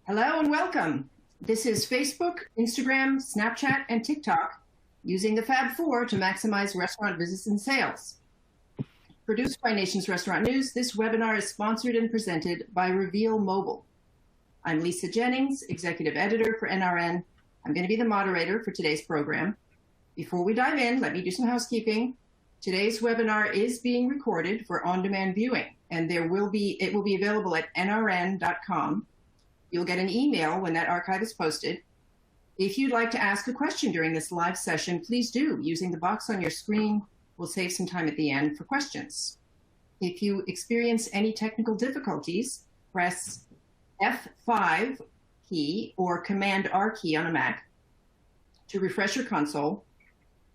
Hello and welcome. This is Facebook, Instagram, Snapchat, and TikTok using the Fab Four to maximize restaurant visits and sales. Produced by Nation's Restaurant News, this webinar is sponsored and presented by Reveal Mobile. I'm Lisa Jennings, Executive Editor for NRN. I'm going to be the moderator for today's program. Before we dive in, let me do some housekeeping. Today's webinar is being recorded for on-demand viewing, and it will be available at nrn.com. You'll get an email when that archive is posted. If you'd like to ask a question during this live session, please do, using the box on your screen. We'll save some time at the end for questions. If you experience any technical difficulties, press F5 key or Command R key on a Mac to refresh your console.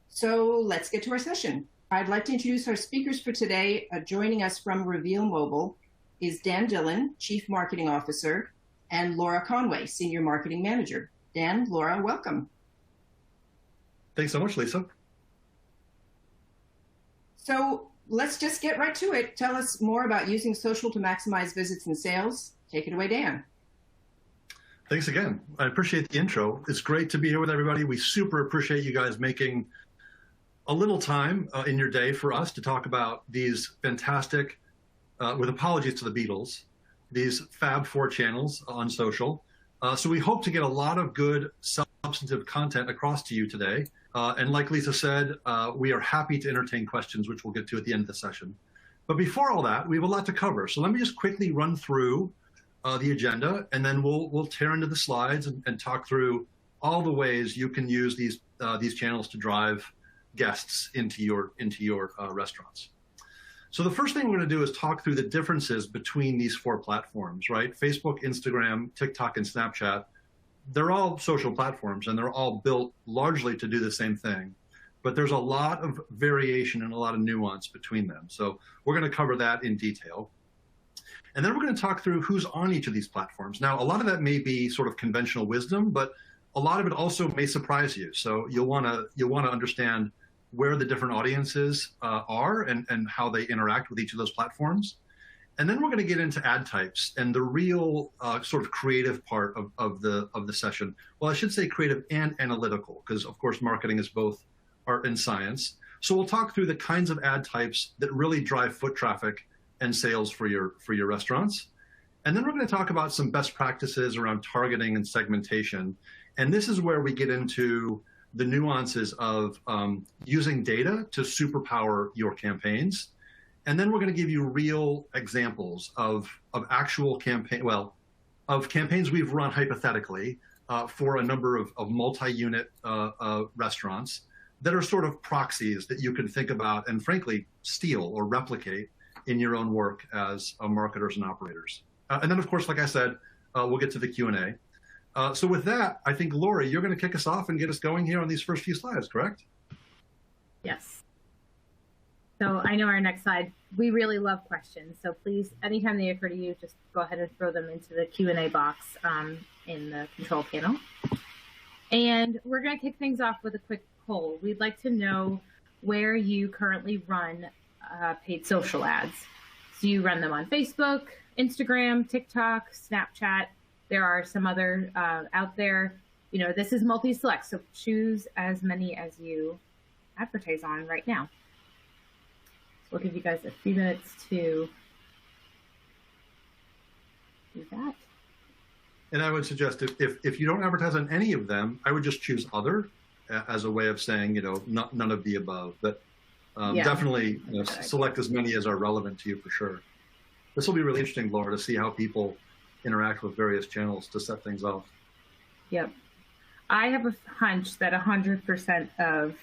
So let's get to our session. I'd like to introduce our speakers for today. Joining us from Reveal Mobile is Dan Dillon, Chief Marketing Officer, and Laura Conway, Senior Marketing Manager. Dan, Laura, welcome. Thanks so much, Lisa. So let's just get right to it. Tell us more about using social to maximize visits and sales. Take it away, Dan. Thanks again. I appreciate the intro. It's great to be here with everybody. We super appreciate you guys making a little time in your day for us to talk about these fantastic, with apologies to the Beatles, these Fab Four channels on social. So we hope to get a lot of good substantive content across to you today. And like Lisa said, we are happy to entertain questions, which we'll get to at the end of the session. But before all that, we have a lot to cover. So let me just quickly run through the agenda, and then we'll tear into the slides and talk through all the ways you can use these channels to drive guests into your restaurants. So the first thing we're going to do is talk through the differences between these four platforms, right? Facebook, Instagram, TikTok, and Snapchat. They're all social platforms, and they're all built largely to do the same thing. But there's a lot of variation and a lot of nuance between them. So we're going to cover that in detail. And then we're going to talk through who's on each of these platforms. Now, a lot of that may be sort of conventional wisdom, but a lot of it also may surprise you. So you'll want to understand where the different audiences are and how they interact with each of those platforms. And then we're going to get into ad types and the real sort of creative part of the session. Well, I should say creative and analytical, because of course marketing is both art and science. So we'll talk through the kinds of ad types that really drive foot traffic and sales for your restaurants. And then we're going to talk about some best practices around targeting and segmentation. And this is where we get into the nuances of using data to superpower your campaigns. And then we're going to give you real examples of actual campaigns we've run hypothetically for a number of multi-unit restaurants that are sort of proxies that you can think about and frankly steal or replicate in your own work as marketers and operators. And then of course, like I said, we'll get to the Q&A. So with that, I think, Laura, you're going to kick us off and get us going here on these first few slides, correct? Yes. So I know our next slide, we really love questions. So please, anytime they occur to you, just go ahead and throw them into the Q&A box in the control panel. And we're going to kick things off with a quick poll. We'd like to know where you currently run paid social ads. So you run them on Facebook, Instagram, TikTok, Snapchat. There are some other out there. You know, this is multi-select, so choose as many as you advertise on right now. So we'll give you guys a few minutes to do that. And I would suggest if you don't advertise on any of them, I would just choose other as a way of saying, you know, none of the above. But definitely select as many as are relevant to you for sure. This will be really interesting, Laura, to see how people interact with various channels to set things off. Yep. I have a hunch that 100% of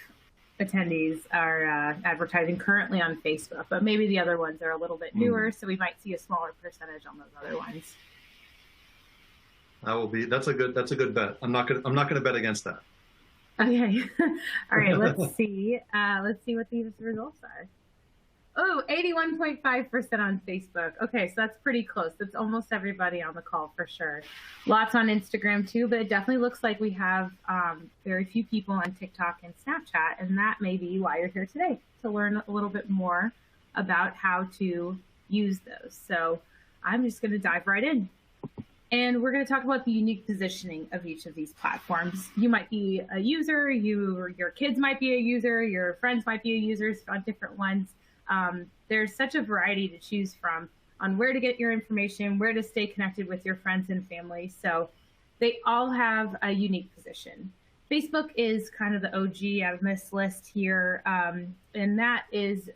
attendees are advertising currently on Facebook, but maybe the other ones are a little bit newer, so we might see a smaller percentage on those other ones. That's a good bet. I'm not gonna bet against that. Okay. All right, let's see. Let's see what these results are. Oh, 81.5% on Facebook. Okay, so that's pretty close. That's almost everybody on the call for sure. Lots on Instagram too, but it definitely looks like we have very few people on TikTok and Snapchat, and that may be why you're here today, to learn a little bit more about how to use those. So I'm just gonna dive right in. And we're going to talk about the unique positioning of each of these platforms. You might be a user, your kids might be a user, your friends might be a users on different ones. There's such a variety to choose from on where to get your information, where to stay connected with your friends and family. So they all have a unique position. Facebook is kind of the OG out of this list here, and that is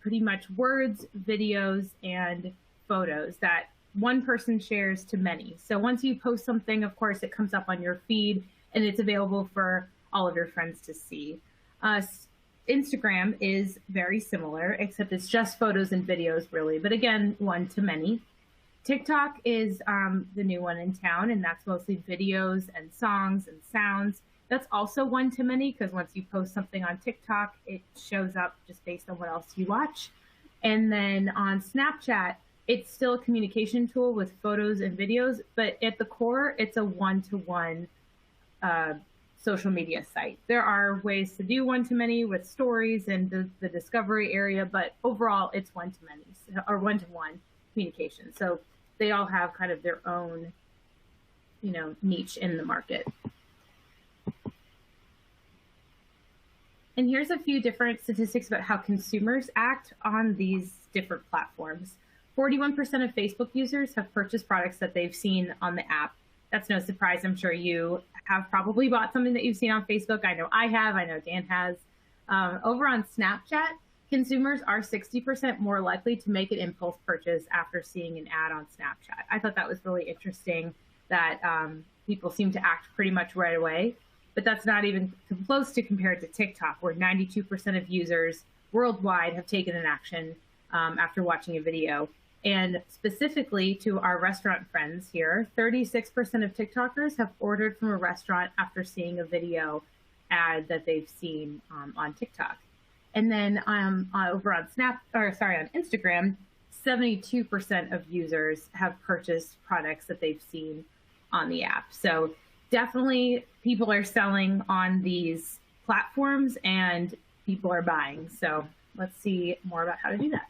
pretty much words, videos, and photos that one person shares to many. So once you post something, of course, it comes up on your feed and it's available for all of your friends to see. Instagram is very similar, except it's just photos and videos, really. But again, one to many. TikTok is the new one in town, and that's mostly videos and songs and sounds. That's also one to many, because once you post something on TikTok, it shows up just based on what else you watch. And then on Snapchat, it's still a communication tool with photos and videos, but at the core, it's a one-to-one social media site. There are ways to do one-to-many with stories and the discovery area, but overall, it's one-to-many or one-to-one communication. So they all have kind of their own, niche in the market. And here's a few different statistics about how consumers act on these different platforms. 41% of Facebook users have purchased products that they've seen on the app. That's no surprise. I'm sure you have probably bought something that you've seen on Facebook. I know I have. I know Dan has. Over on Snapchat, consumers are 60% more likely to make an impulse purchase after seeing an ad on Snapchat. I thought that was really interesting that people seem to act pretty much right away. But that's not even close to compared to TikTok, where 92% of users worldwide have taken an action after watching a video. And specifically to our restaurant friends here, 36% of TikTokers have ordered from a restaurant after seeing a video ad that they've seen on TikTok. And then over on on Instagram, 72% of users have purchased products that they've seen on the app. So definitely people are selling on these platforms and people are buying. So let's see more about how to do that.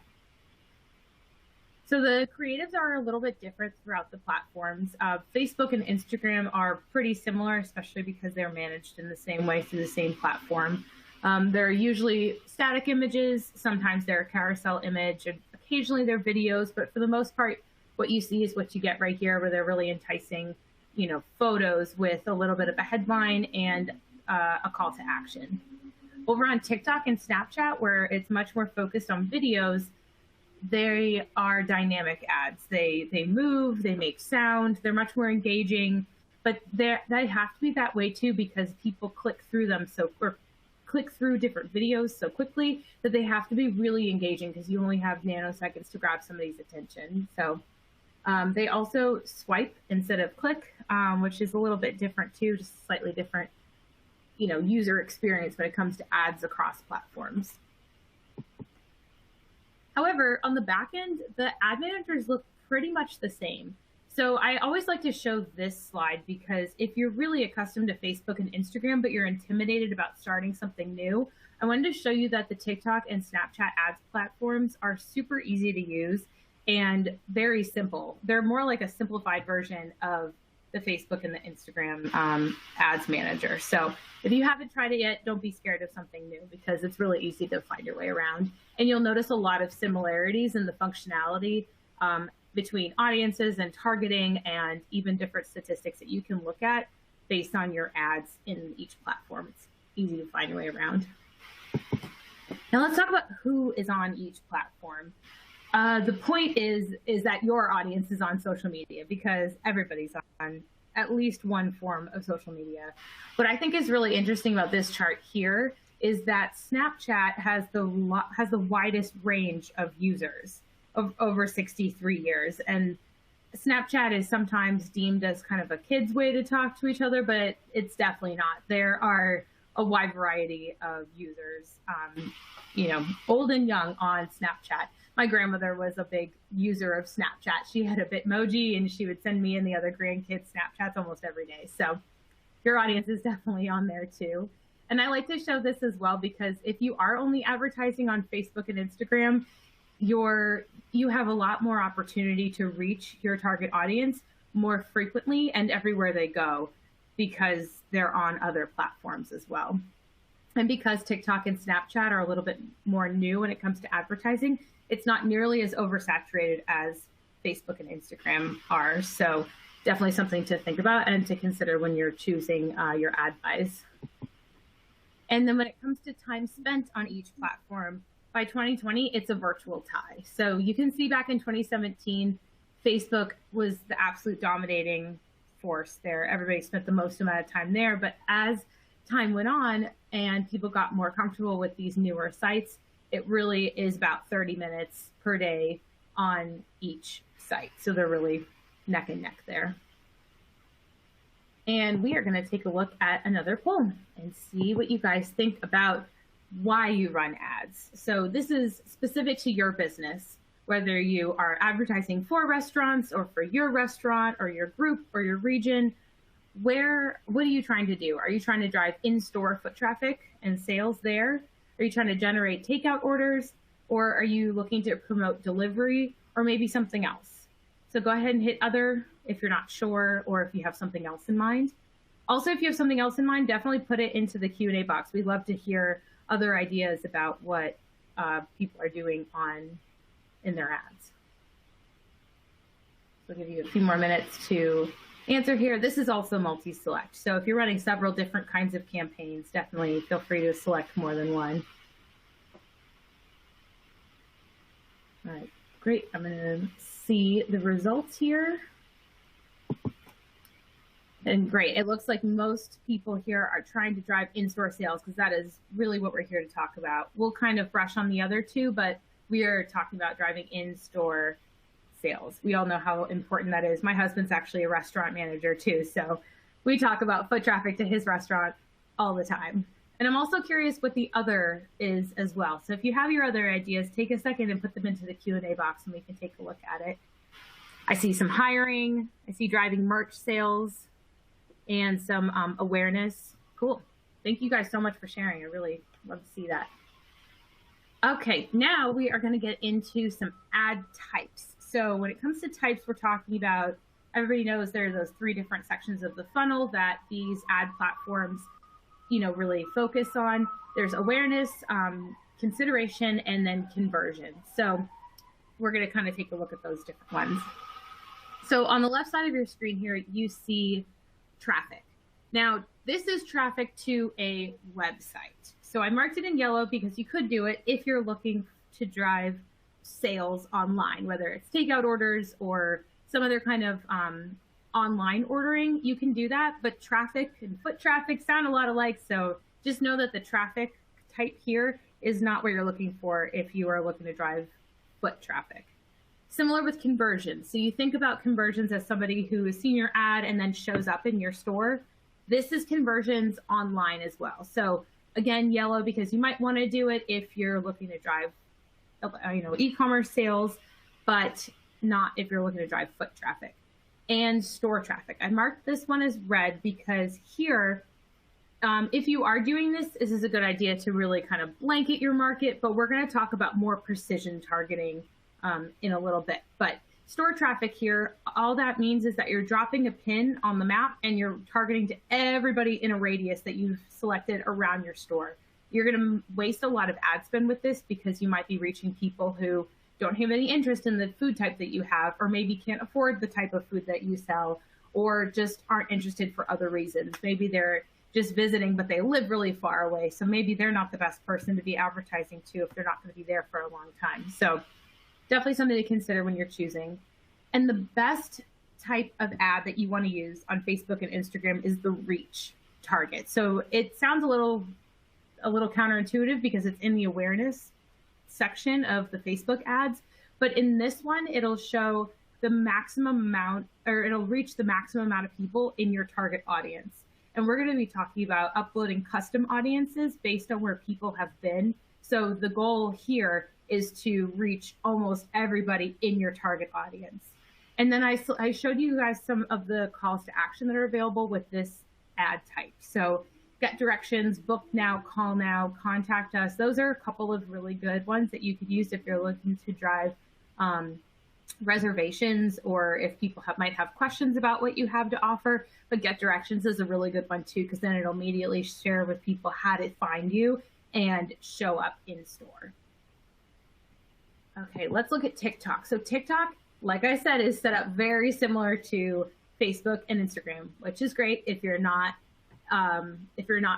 So the creatives are a little bit different throughout the platforms. Facebook and Instagram are pretty similar, especially because they're managed in the same way through the same platform. They're usually static images. Sometimes they're a carousel image, and occasionally they're videos. But for the most part, what you see is what you get right here, where they're really enticing, photos with a little bit of a headline and a call to action. Over on TikTok and Snapchat, where it's much more focused on videos, they are dynamic ads. They move, they make sound, they're much more engaging, but they have to be that way too, because people click through them click through different videos so quickly that they have to be really engaging, because you only have nanoseconds to grab somebody's attention. So they also swipe instead of click, which is a little bit different too, just slightly different, user experience when it comes to ads across platforms. However, on the back end, the ad managers look pretty much the same. So I always like to show this slide, because if you're really accustomed to Facebook and Instagram, but you're intimidated about starting something new, I wanted to show you that the TikTok and Snapchat ads platforms are super easy to use and very simple. They're more like a simplified version of the Facebook and the Instagram ads manager. So if you haven't tried it yet, don't be scared of something new, because it's really easy to find your way around. And you'll notice a lot of similarities in the functionality between audiences and targeting, and even different statistics that you can look at based on your ads in each platform. It's easy to find your way around. Now let's talk about who is on each platform. The point is that your audience is on social media, because everybody's on at least one form of social media. What I think is really interesting about this chart here is that Snapchat has the widest range of users of over 63 years. And Snapchat is sometimes deemed as kind of a kid's way to talk to each other, but it's definitely not. There are a wide variety of users, old and young on Snapchat. My grandmother was a big user of Snapchat. She had a Bitmoji, and she would send me and the other grandkids Snapchats almost every day. So your audience is definitely on there too. And I like to show this as well, because if you are only advertising on Facebook and Instagram, you have a lot more opportunity to reach your target audience more frequently and everywhere they go because they're on other platforms as well. And because TikTok and Snapchat are a little bit more new when it comes to advertising, it's not nearly as oversaturated as Facebook and Instagram are. So definitely something to think about and to consider when you're choosing your ad buys. And then when it comes to time spent on each platform, by 2020, it's a virtual tie. So you can see back in 2017, Facebook was the absolute dominating force there. Everybody spent the most amount of time there. But as time went on and people got more comfortable with these newer sites, it really is about 30 minutes per day on each site. So they're really neck and neck there. And we are going to take a look at another poll and see what you guys think about why you run ads. So this is specific to your business, whether you are advertising for restaurants or for your restaurant or your group or your region. What are you trying to do? Are you trying to drive in-store foot traffic and sales there? Are you trying to generate takeout orders? Or are you looking to promote delivery or maybe something else? So go ahead and hit other if you're not sure or if you have something else in mind. Also, if you have something else in mind, definitely put it into the Q&A box. We'd love to hear other ideas about what people are doing in their ads. So I'll give you a few more minutes to answer here. This is also multi-select. So if you're running several different kinds of campaigns, definitely feel free to select more than one. All right, great. I'm going to see the results here. And great. It looks like most people here are trying to drive in-store sales because that is really what we're here to talk about. We'll kind of brush on the other two, but we are talking about driving in-store sales. We all know how important that is. My husband's actually a restaurant manager too, so we talk about foot traffic to his restaurant all the time. And I'm also curious what the other is as well. So if you have your other ideas, take a second and put them into the Q&A box and we can take a look at it. I see some hiring. I see driving merch sales and some awareness. Cool. Thank you guys so much for sharing. I really love to see that. Okay, now we are going to get into some ad types. So when it comes to types, we're talking about, everybody knows there are those three different sections of the funnel that these ad platforms, really focus on. There's awareness, consideration, and then conversion. So we're going to kind of take a look at those different ones. So on the left side of your screen here, you see traffic. Now, this is traffic to a website. So I marked it in yellow because you could do it if you're looking to drive sales online, whether it's takeout orders or some other kind of online ordering, you can do that. But traffic and foot traffic sound a lot alike. So just know that the traffic type here is not what you're looking for if you are looking to drive foot traffic. Similar with conversions. So you think about conversions as somebody who has seen your ad and then shows up in your store. This is conversions online as well. So again, yellow because you might want to do it if you're looking to drive, e-commerce sales, but not if you're looking to drive foot traffic. And store traffic. I marked this one as red because here, if you are doing this, this is a good idea to really kind of blanket your market, but we're going to talk about more precision targeting in a little bit. But store traffic here, all that means is that you're dropping a pin on the map and you're targeting to everybody in a radius that you've selected around your store. You're going to waste a lot of ad spend with this because you might be reaching people who don't have any interest in the food type that you have, or maybe can't afford the type of food that you sell, or just aren't interested for other reasons. Maybe they're just visiting, but they live really far away. So maybe they're not the best person to be advertising to if they're not going to be there for a long time. So definitely something to consider when you're choosing. And the best type of ad that you want to use on Facebook and Instagram is the reach target. So it sounds a little counterintuitive because it's in the awareness section of the Facebook ads, but in this one, it'll show the maximum amount, or it'll reach the maximum amount of people in your target audience. And we're going to be talking about uploading custom audiences based on where people have been. So the goal here is to reach almost everybody in your target audience. And then I showed you guys some of the calls to action that are available with this ad type. So get directions, book now, call now, contact us. Those are a couple of really good ones that you could use if you're looking to drive reservations, or if people might have questions about what you have to offer. But Get Directions is a really good one too, because then it'll immediately share with people how to find you and show up in store. Okay, let's look at TikTok. So TikTok, like I said, is set up very similar to Facebook and Instagram, which is great if you're not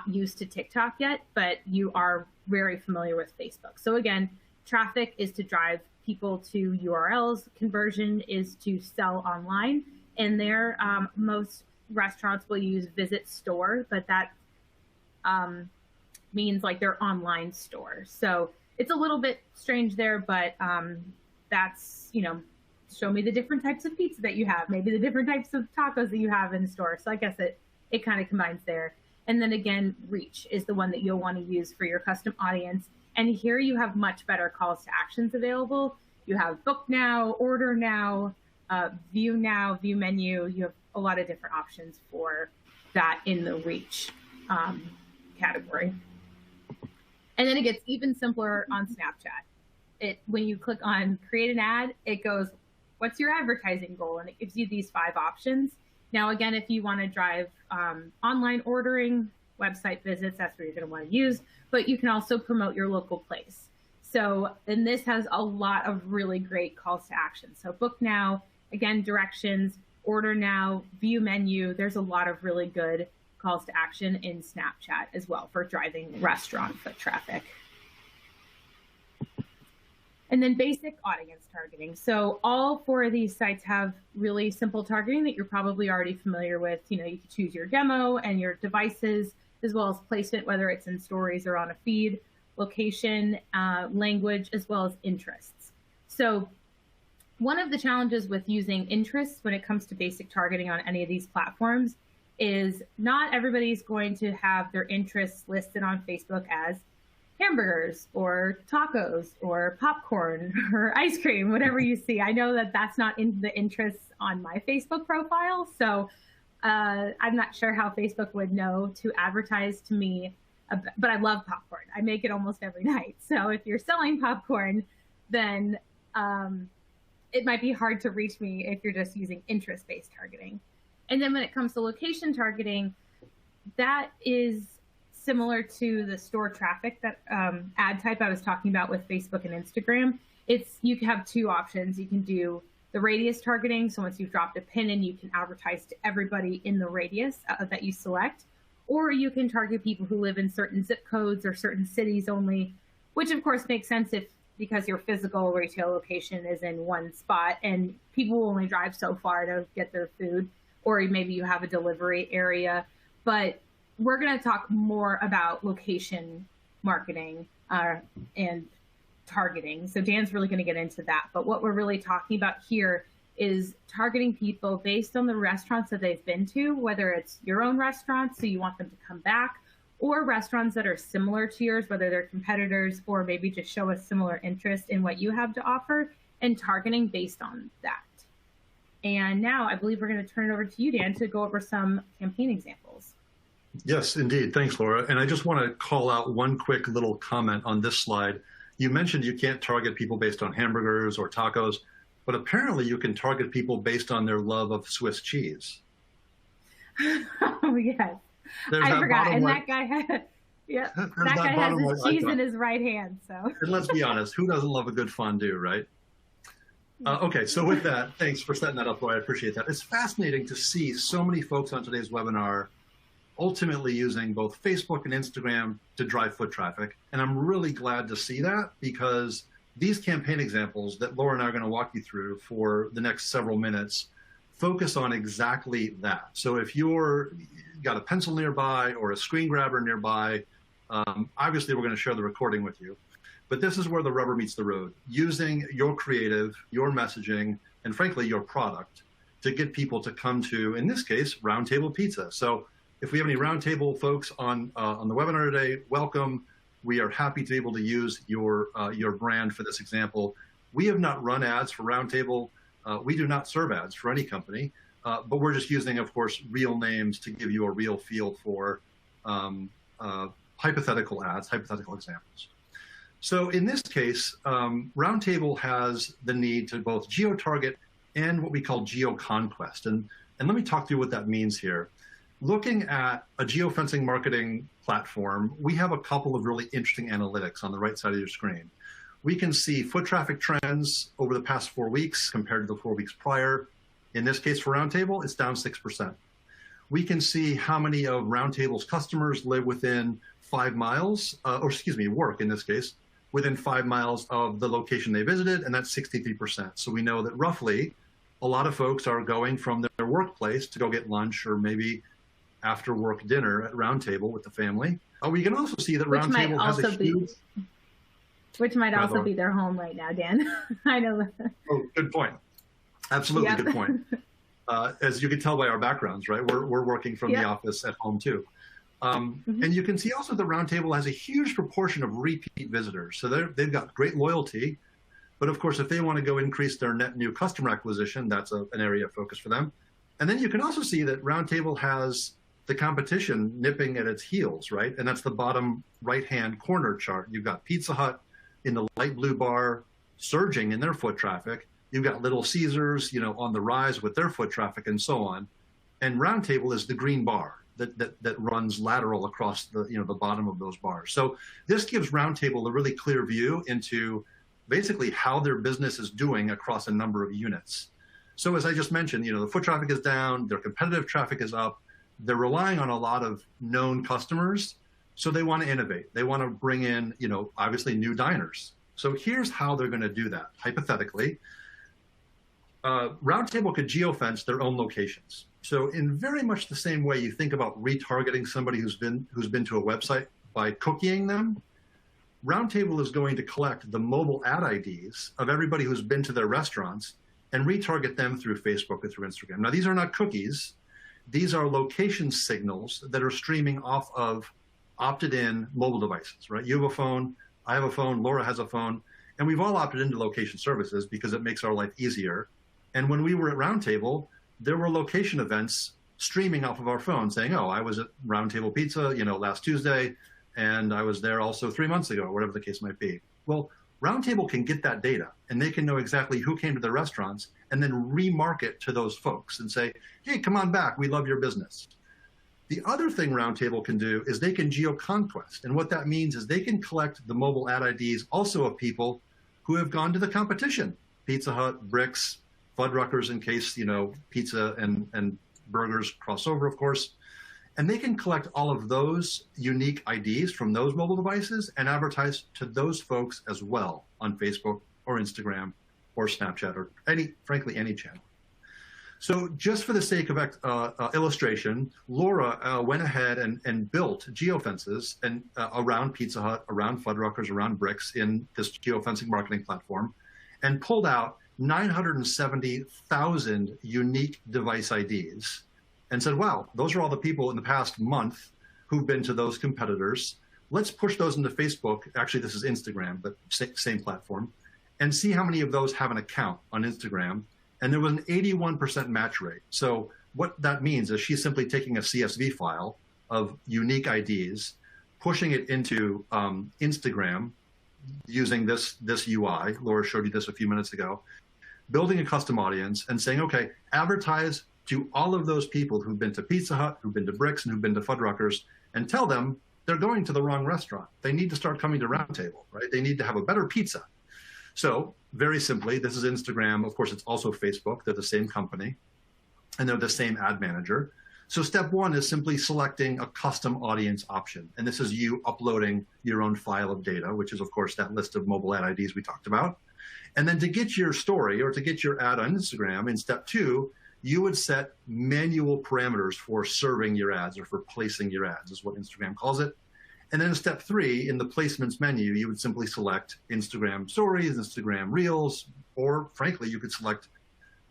used to TikTok yet, but you are very familiar with Facebook. So again, traffic is to drive people to URLs. Conversion is to sell online. And there, most restaurants will use Visit Store, but that means like their online store. So it's a little bit strange there, but that's, show me the different types of pizza that you have, maybe the different types of tacos that you have in store. So I guess it kind of combines there. And then again, reach is the one that you'll want to use for your custom audience. And here you have much better calls to actions available. You have book now, order now, view now, view menu. You have a lot of different options for that in the reach category. And then it gets even simpler on Snapchat. When you click on create an ad, it goes, what's your advertising goal? And it gives you these 5 options. Now, again, if you want to drive online ordering, website visits, that's what you're going to want to use. But you can also promote your local place. So, and this has a lot of really great calls to action. So book now, again, directions, order now, view menu. There's a lot of really good calls to action in Snapchat as well for driving restaurant foot traffic. And then basic audience targeting. So all 4 of these sites have really simple targeting that you're probably already familiar with. You can choose your demo and your devices, as well as placement, whether it's in stories or on a feed, location, language, as well as interests. So one of the challenges with using interests when it comes to basic targeting on any of these platforms is not everybody's going to have their interests listed on Facebook as hamburgers or tacos or popcorn or ice cream, whatever you see. I know that that's not in the interests on my Facebook profile. So I'm not sure how Facebook would know to advertise to me, but I love popcorn. I make it almost every night. So if you're selling popcorn, then it might be hard to reach me if you're just using interest-based targeting. And then when it comes to location targeting, that is similar to the store traffic that ad type I was talking about with Facebook and Instagram. You can have 2 options. You can do the radius targeting. So once you've dropped a pin in, you can advertise to everybody in the radius that you select. Or you can target people who live in certain zip codes or certain cities only, which of course makes sense because your physical retail location is in one spot and people will only drive so far to get their food, or maybe you have a delivery area. But we're going to talk more about location marketing and targeting. So Dan's really going to get into that. But what we're really talking about here is targeting people based on the restaurants that they've been to, whether it's your own restaurant, so you want them to come back, or restaurants that are similar to yours, whether they're competitors or maybe just show a similar interest in what you have to offer, and targeting based on that. And now I believe we're going to turn it over to you, Dan, to go over some campaign examples. Yes, indeed. Thanks, Laura. And I just want to call out one quick little comment on this slide. You mentioned you can't target people based on hamburgers or tacos, but apparently you can target people based on their love of Swiss cheese. Oh, yes. I forgot. And that guy had, that guy has his cheese in his right hand. So. And let's be honest, who doesn't love a good fondue, right? Okay, so with that, thanks for setting that up, Laura. I appreciate that. It's fascinating to see so many folks on today's webinar ultimately using both Facebook and Instagram to drive foot traffic. And I'm really glad to see that, because these campaign examples that Laura and I are going to walk you through for the next several minutes focus on exactly that. So if you're got a pencil nearby or a screen grabber nearby, obviously we're going to share the recording with you. But this is where the rubber meets the road, using your creative, your messaging, and frankly, your product to get people to come to, in this case, Roundtable Pizza. So if we have any Roundtable folks on the webinar today, welcome. We are happy to be able to use your brand for this example. We have not run ads for Roundtable. We do not serve ads for any company, but we're just using, of course, real names to give you a real feel for hypothetical ads, hypothetical examples. So in this case, Roundtable has the need to both geo-target and what we call geo-conquest. And let me talk through what that means here. Looking at a geofencing marketing platform, we have a couple of really interesting analytics on the right side of your screen. We can see foot traffic trends over the past 4 weeks compared to the 4 weeks prior. In this case for Roundtable, it's down 6%. We can see how many of Roundtable's customers live within 5 miles, work in this case, within 5 miles of the location they visited, and that's 63%. So we know that roughly a lot of folks are going from their workplace to go get lunch or maybe after work dinner at Roundtable with the family. We can also see that Roundtable has a huge... Which might also be their home right now, Dan. I know. Oh, good point. Absolutely, Yep. good point. As you can tell by our backgrounds, right? We're working from the office at home too. And you can see also the Roundtable has a huge proportion of repeat visitors. So they've got great loyalty. But of course, if they want to go increase their net new customer acquisition, that's an area of focus for them. And then you can also see that Roundtable has the competition nipping at its heels, right? And that's the bottom right-hand corner chart. You've got Pizza Hut in the light blue bar surging in their foot traffic. You've got Little Caesars, on the rise with their foot traffic and so on. And Roundtable is the green bar that runs lateral across the bottom of those bars. So this gives Roundtable a really clear view into basically how their business is doing across a number of units. So as I just mentioned, the foot traffic is down, their competitive traffic is up. They're relying on a lot of known customers. So they want to innovate. They want to bring in, obviously new diners. So here's how they're going to do that. Hypothetically, Roundtable could geofence their own locations. So in very much the same way you think about retargeting somebody who's been to a website by cookieing them, Roundtable is going to collect the mobile ad IDs of everybody who's been to their restaurants and retarget them through Facebook or through Instagram. Now, these are not cookies. These are location signals that are streaming off of opted-in mobile devices, right? You have a phone, I have a phone, Laura has a phone, and we've all opted into location services because it makes our life easier. And when we were at Roundtable, there were location events streaming off of our phone saying, oh, I was at Roundtable Pizza, last Tuesday, and I was there also 3 months ago, whatever the case might be. Well, Roundtable can get that data, and they can know exactly who came to their restaurants and then remarket to those folks and say, hey, come on back, we love your business. The other thing Roundtable can do is they can geo-conquest. And what that means is they can collect the mobile ad IDs also of people who have gone to the competition, Pizza Hut, Bricks, Fuddruckers in case, pizza and burgers cross over, of course. And they can collect all of those unique IDs from those mobile devices and advertise to those folks as well on Facebook or Instagram or Snapchat or frankly, any channel. So just for the sake of illustration, Laura went ahead and built geofences around Pizza Hut, around Fuddruckers, around Bricks in this geofencing marketing platform and pulled out 970,000 unique device IDs and said, wow, those are all the people in the past month who've been to those competitors. Let's push those into Facebook. Actually, this is Instagram, but same platform, and see how many of those have an account on Instagram. And there was an 81% match rate. So what that means is she's simply taking a CSV file of unique IDs, pushing it into Instagram using this UI. Laura showed you this a few minutes ago, building a custom audience and saying, okay, advertise to all of those people who've been to Pizza Hut, who've been to Bricks, and who've been to Fuddruckers, and tell them they're going to the wrong restaurant. They need to start coming to Roundtable, right? They need to have a better pizza. So very simply, this is Instagram. Of course, it's also Facebook. They're the same company, and they're the same ad manager. So step one is simply selecting a custom audience option. And this is you uploading your own file of data, which is, of course, that list of mobile ad IDs we talked about. And then to get your story or to get your ad on Instagram in step two, you would set manual parameters for serving your ads or for placing your ads is what Instagram calls it. And then in step three, in the placements menu, you would simply select Instagram stories, Instagram reels, or frankly, you could select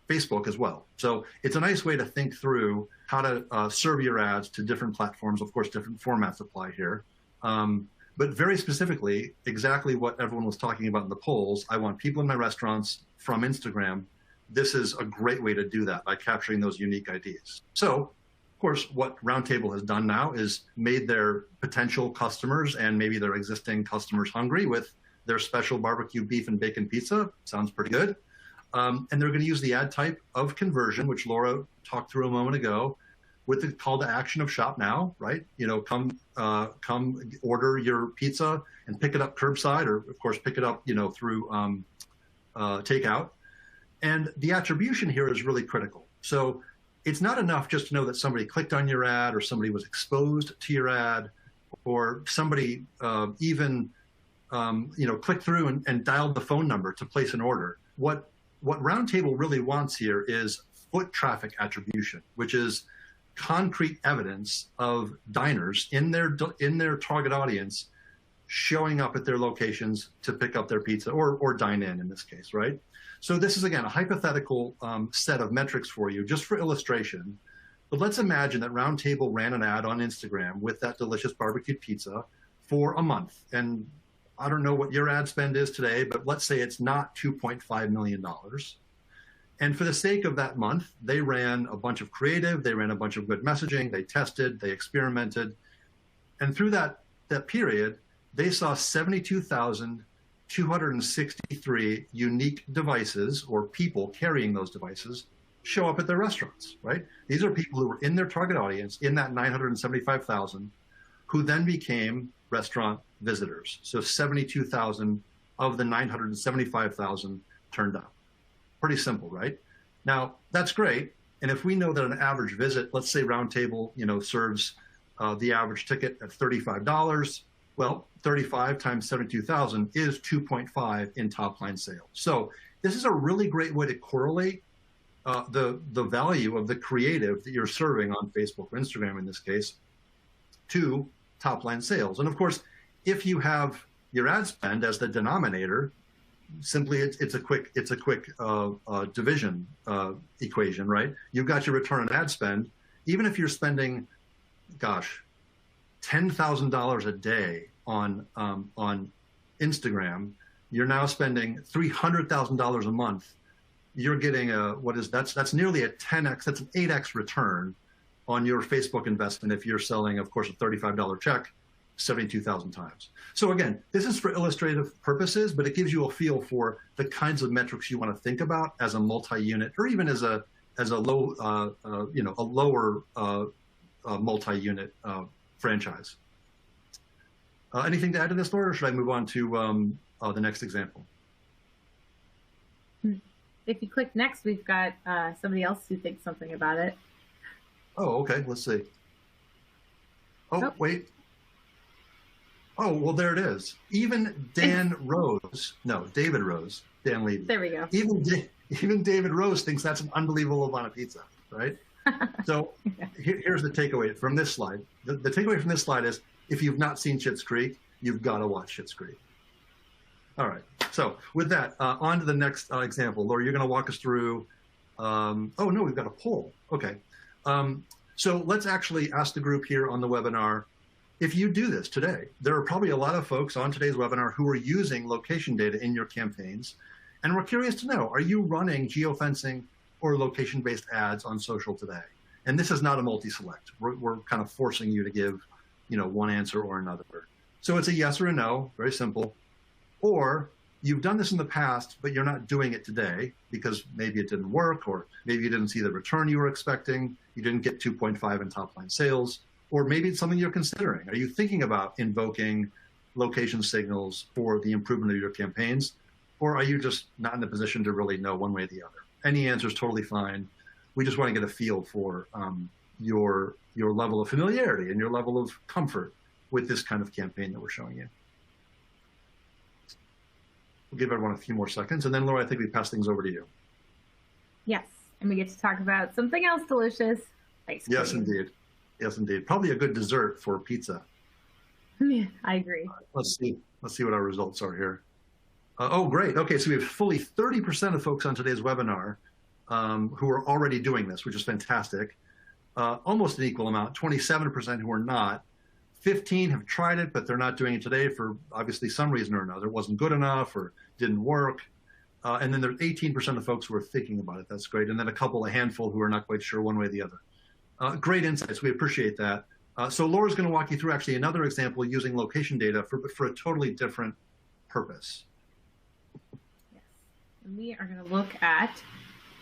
Facebook as well. So it's a nice way to think through how to serve your ads to different platforms. Of course, different formats apply here. But very specifically, exactly what everyone was talking about in the polls, I want people in my restaurants from Instagram. This is a great way to do that by capturing those unique IDs. So, of course, what Roundtable has done now is made their potential customers and maybe their existing customers hungry with their special barbecue beef and bacon pizza. Sounds pretty good. And they're going to use the ad type of conversion, which Laura talked through a moment ago, with the call to action of shop now, right? You know, come order your pizza and pick it up curbside, or of course pick it up, you know, through takeout. And the attribution here is really critical. So it's not enough just to know that somebody clicked on your ad, or somebody was exposed to your ad, or somebody even you know, clicked through and dialed the phone number to place an order. What Roundtable really wants here is foot traffic attribution, which is concrete evidence of diners in their target audience showing up at their locations to pick up their pizza or dine in this case, right? So this is, again, a hypothetical set of metrics for you, just for illustration. But let's imagine that Roundtable ran an ad on Instagram with that delicious barbecued pizza for a month. And I don't know what your ad spend is today, but let's say it's not $2.5 million. And for the sake of that month, they ran a bunch of creative, they ran a bunch of good messaging, they tested, they experimented. And through that period, they saw 72,263 unique devices, or people carrying those devices, show up at their restaurants, right? These are people who were in their target audience, in that 975,000, who then became restaurant visitors. So 72,000 of the 975,000 turned up. Pretty simple, right? Now, that's great. And if we know that an average visit, let's say Roundtable, you know, serves the average ticket at $35, well, 35 times 72,000 is 2.5 in top line sales. So this is a really great way to correlate the value of the creative that you're serving on Facebook or Instagram in this case to top line sales. And of course, if you have your ad spend as the denominator, simply it's a quick division equation, right? You've got your return on ad spend. Even if you're spending, gosh, $10,000 a day on Instagram, you're now spending $300,000 a month. You're getting that's nearly a 10x, that's an 8x return on your Facebook investment if you're selling, of course, a $35 check 72,000 times. So again, this is for illustrative purposes, but it gives you a feel for the kinds of metrics you want to think about as a multi-unit, or even as a lower multi-unit franchise. Anything to add to this, Laura, or should I move on to the next example? If you click next, we've got somebody else who thinks something about it. Oh, okay. Let's see. Oh, wait. Oh, well, there it is. Even David Rose, Dan Levy. There we go. Even David Rose thinks that's an unbelievable amount of pizza, right? So here's the takeaway from this slide. The takeaway from this slide is, if you've not seen Schitt's Creek, you've got to watch Schitt's Creek. All right. So with that, on to the next example. Laura, you're going to walk us through. Oh, no, we've got a poll. Okay. So let's actually ask the group here on the webinar, if you do this today, there are probably a lot of folks on today's webinar who are using location data in your campaigns. And we're curious to know, are you running geofencing or location-based ads on social today? And this is not a multi-select. We're kind of forcing you to give, you know, one answer or another. So it's a yes or a no, very simple. Or you've done this in the past, but you're not doing it today because maybe it didn't work, or maybe you didn't see the return you were expecting. You didn't get 2.5 in top line sales, or maybe it's something you're considering. Are you thinking about invoking location signals for the improvement of your campaigns? Or are you just not in the position to really know one way or the other? Any answer is totally fine. We just want to get a feel for your level of familiarity and your level of comfort with this kind of campaign that we're showing you. We'll give everyone a few more seconds, and then Laura, I think we pass things over to you. Yes, and we get to talk about something else delicious. Ice cream. Yes, indeed. Yes, indeed. Probably a good dessert for pizza. Yeah, I agree. Let's see what our results are here. Oh, great. Okay, so we have fully 30% of folks on today's webinar who are already doing this, which is fantastic. Almost an equal amount, 27% who are not. 15 have tried it, but they're not doing it today for obviously some reason or another. It wasn't good enough or didn't work. And then there's 18% of folks who are thinking about it. That's great. And then a handful who are not quite sure one way or the other. Great insights. We appreciate that. So Laura's going to walk you through actually another example using location data for a totally different purpose. Yes. And we are going to look at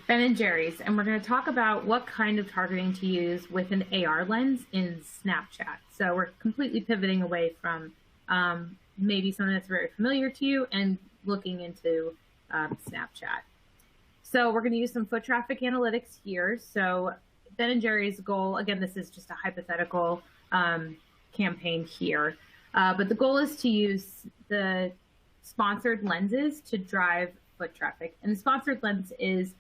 Ben & Jerry's, and we're going to talk about what kind of targeting to use with an AR lens in Snapchat. So we're completely pivoting away from maybe something that's very familiar to you and looking into Snapchat. So we're going to use some foot traffic analytics here. So Ben & Jerry's goal, again, this is just a hypothetical campaign here, but the goal is to use the sponsored lenses to drive foot traffic. And the sponsored lens is,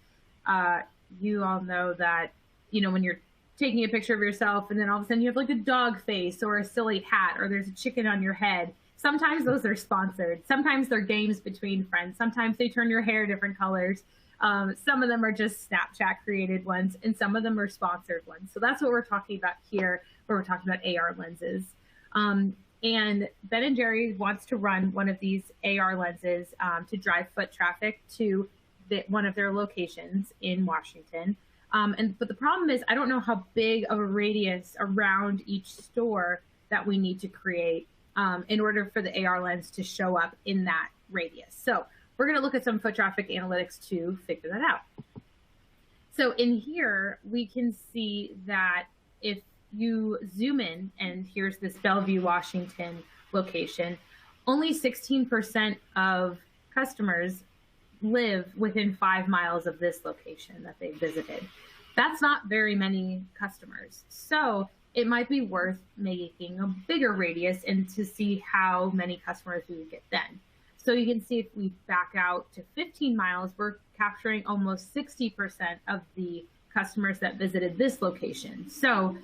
you all know that, you know, when you're taking a picture of yourself and then all of a sudden you have like a dog face or a silly hat or there's a chicken on your head. Sometimes those are sponsored. Sometimes they're games between friends. Sometimes they turn your hair different colors. Some of them are just Snapchat created ones, and some of them are sponsored ones. So that's what we're talking about here, where we're talking about AR lenses. And Ben & Jerry's wants to run one of these AR lenses to drive foot traffic to one of their locations in Washington. But the problem is, I don't know how big of a radius around each store that we need to create in order for the AR lens to show up in that radius. So we're going to look at some foot traffic analytics to figure that out. So in here, we can see that if you zoom in, and here's this Bellevue, Washington location, only 16% of customers live within 5 miles of this location that they visited. That's not very many customers. So it might be worth making a bigger radius and to see how many customers we would get then. So you can see if we back out to 15 miles, we're capturing almost 60% of the customers that visited this location. So,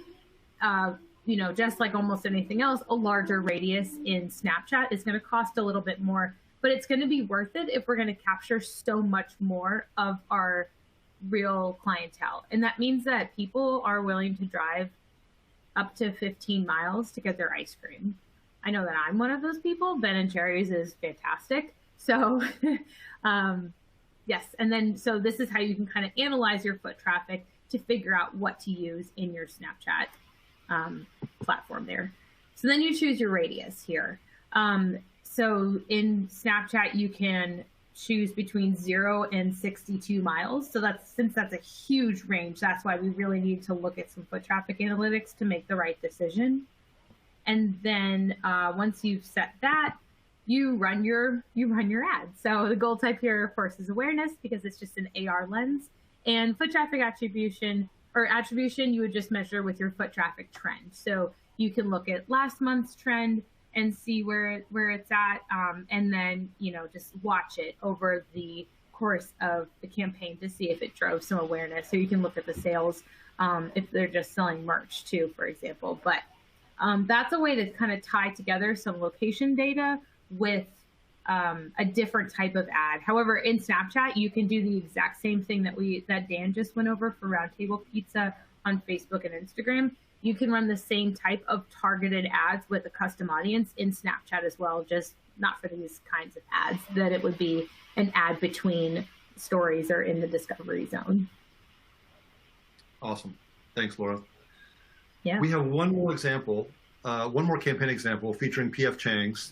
you know, just like almost anything else, a larger radius in Snapchat is going to cost a little bit more, but it's going to be worth it if we're going to capture so much more of our real clientele. And that means that people are willing to drive up to 15 miles to get their ice cream. I know that I'm one of those people. Ben & Jerry's is fantastic. So yes. And then, so this is how you can kind of analyze your foot traffic to figure out what to use in your Snapchat platform there. So then you choose your radius here. So in Snapchat, you can choose between 0 and 62 miles. So since that's a huge range, that's why we really need to look at some foot traffic analytics to make the right decision. And then once you've set that, you run your ad. So the goal type here, of course, is awareness, because it's just an AR lens. And foot traffic attribution you would just measure with your foot traffic trend. So you can look at last month's trend and see where it's at, and then, you know, just watch it over the course of the campaign to see if it drove some awareness. So you can look at the sales if they're just selling merch too, for example. But that's a way to kind of tie together some location data with a different type of ad. However, in Snapchat, you can do the exact same thing that Dan just went over for Roundtable Pizza on Facebook and Instagram. You can run the same type of targeted ads with a custom audience in Snapchat as well, just not for these kinds of ads, that it would be an ad between stories or in the discovery zone. Awesome. Thanks, Laura. Yeah. We have one more example, one more campaign example featuring P.F. Chang's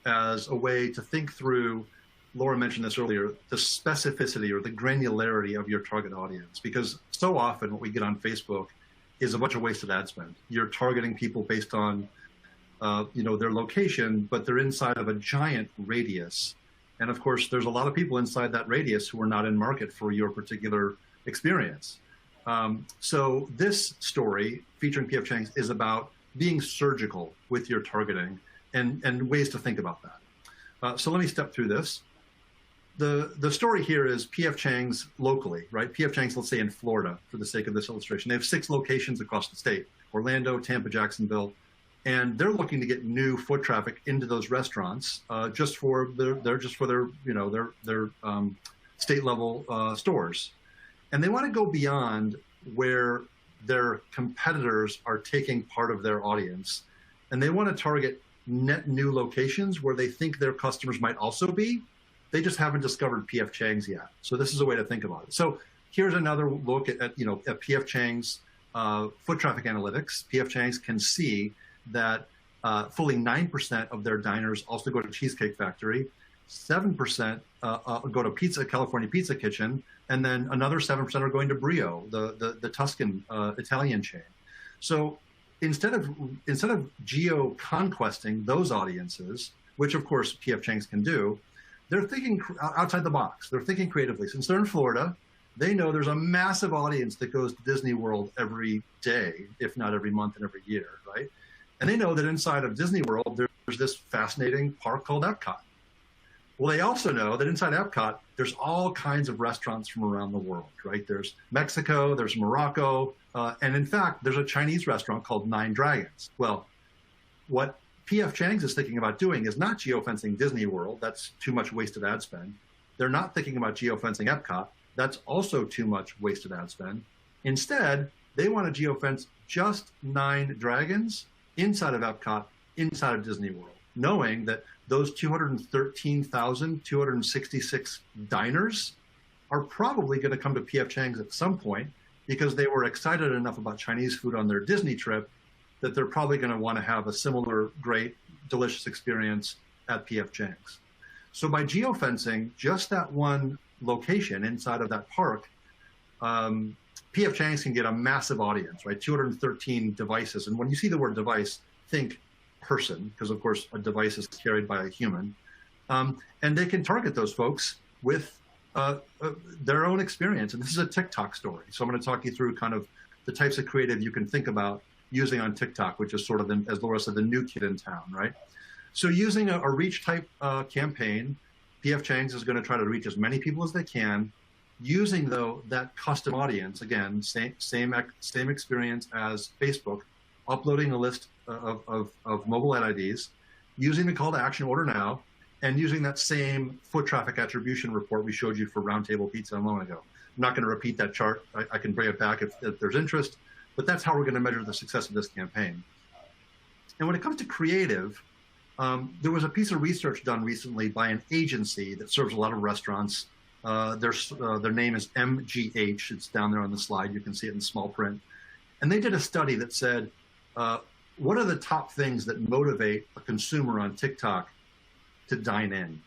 as a way to think through, Laura mentioned this earlier, the specificity or the granularity of your target audience. Because so often what we get on Facebook is a bunch of wasted ad spend. You're targeting people based on, you know, their location, but they're inside of a giant radius. And of course, there's a lot of people inside that radius who are not in market for your particular experience. So this story featuring P.F. Chang's is about being surgical with your targeting and ways to think about that. So let me step through this. The story here is P.F. Chang's locally, right? P.F. Chang's, let's say in Florida, for the sake of this illustration. They have 6 locations across the state: Orlando, Tampa, Jacksonville, and they're looking to get new foot traffic into those restaurants just for their you know, their state level stores, and they want to go beyond where their competitors are taking part of their audience, and they want to target net new locations where they think their customers might also be. They just haven't discovered P.F. Chang's yet. So this is a way to think about it. So here's another look at P.F. Chang's foot traffic analytics. P.F. Chang's can see that fully 9% of their diners also go to Cheesecake Factory, 7% go to California Pizza Kitchen, and then another 7% are going to Brio, the Tuscan Italian chain. So instead of geo-conquesting those audiences, which of course P.F. Chang's can do, they're thinking outside the box. They're thinking creatively. Since they're in Florida, they know there's a massive audience that goes to Disney World every day, if not every month and every year, right? And they know that inside of Disney World, there's this fascinating park called Epcot. Well, they also know that inside Epcot, there's all kinds of restaurants from around the world, right? There's Mexico, there's Morocco, and in fact, there's a Chinese restaurant called Nine Dragons. Well, what P.F. Chang's is thinking about doing is not geofencing Disney World. That's too much wasted ad spend. They're not thinking about geofencing Epcot. That's also too much wasted ad spend. Instead, they want to geofence just Nine Dragons inside of Epcot, inside of Disney World, knowing that those 213,266 diners are probably going to come to P.F. Chang's at some point because they were excited enough about Chinese food on their Disney trip that they're probably going to want to have a similar great, delicious experience at P.F. Chang's. So by geofencing just that one location inside of that park, P.F. Chang's can get a massive audience, right? 213 devices. And when you see the word device, think person, because of course a device is carried by a human. And they can target those folks with their own experience. And this is a TikTok story. So I'm going to talk you through kind of the types of creative you can think about using on TikTok, which is sort of, as Laura said, the new kid in town, right? So using a reach type campaign, P.F. Chang's is going to try to reach as many people as they can, using though that custom audience, again, same experience as Facebook, uploading a list of mobile ad IDs, using the call to action order now, and using that same foot traffic attribution report we showed you for Roundtable Pizza a moment ago. I'm not going to repeat that chart. I can bring it back if there's interest, but that's how we're going to measure the success of this campaign. And when it comes to creative, there was a piece of research done recently by an agency that serves a lot of restaurants. Their name is MGH. It's down there on the slide. You can see it in small print. And they did a study that said, what are the top things that motivate a consumer on TikTok to dine in?